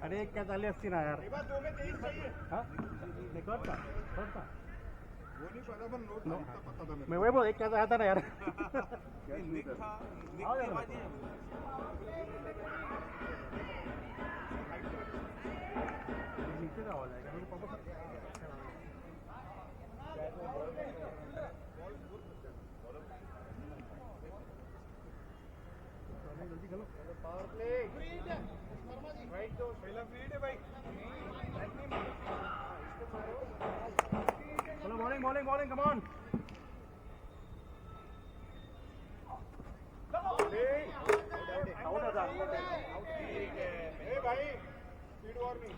अरे क्या चालली असती ना यार. मैं वही बोल एक क्या आता ना यार. नीचे का वाला है जल्दी चलो. पावर प्ले राइट दो पहला फील्ड है भाई. चलो bowling bowling bowling come on. Out हो जा. ठीक है ए भाई स्पीड वार्निंग.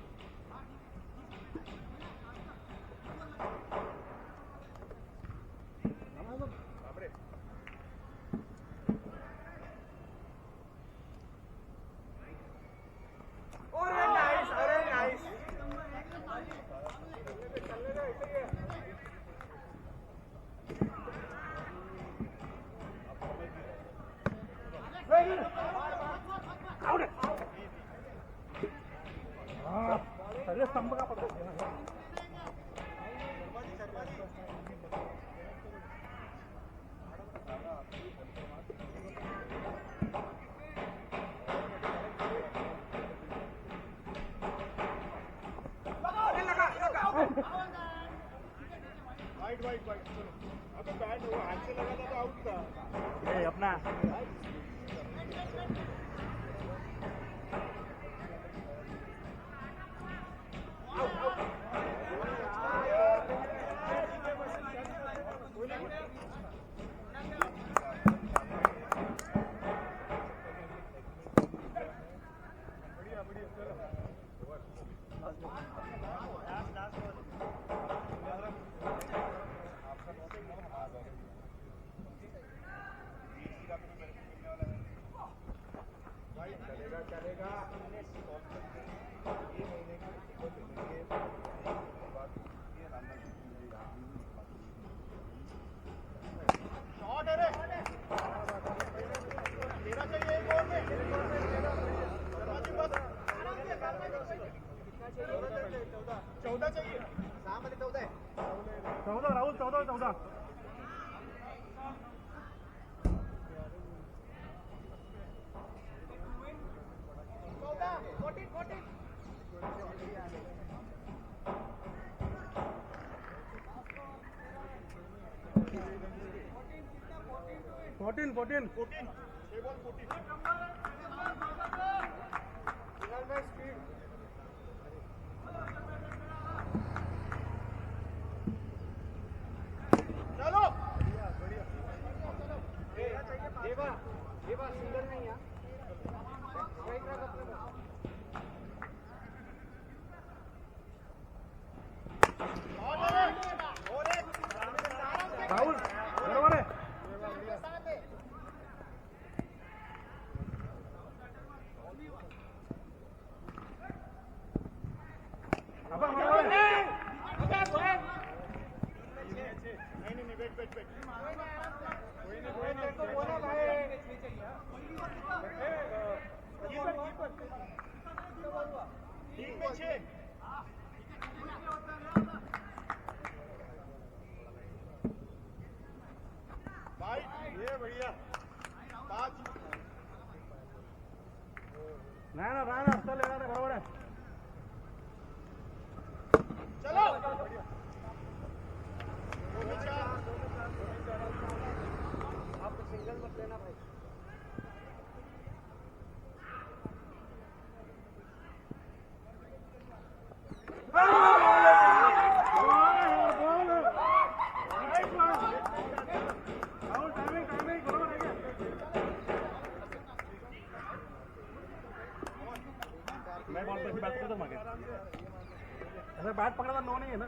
अरे स्तंभ का पकड़. Wide wide wide. अबे बैट वो हाथ से लगा था तो आउट था. ए अपना राहुल 14. फोर्टीन 14 चलो. देवा सिंगल नहीं है. राहुल बरोबर है. राणा चल बरोबर है. चलो आप सिंगल मत लेना भाई. मैं बॉल पर बात करता मांगे. ऐसा बैट पकड़ा नो नहीं है ना.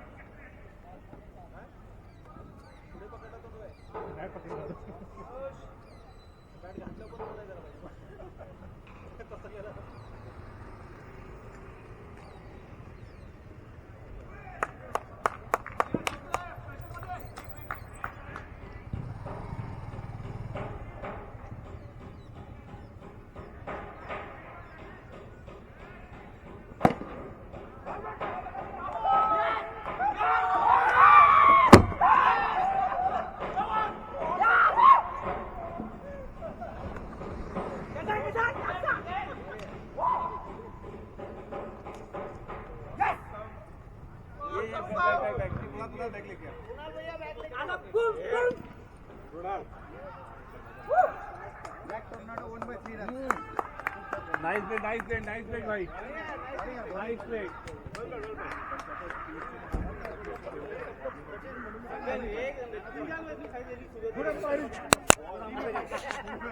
बैट पकड़ा बैट घातलं पण जरा भाई. कुणाल बैग लेके आओ black tornado 1/3 run nice play भाई नाइस प्ले गुड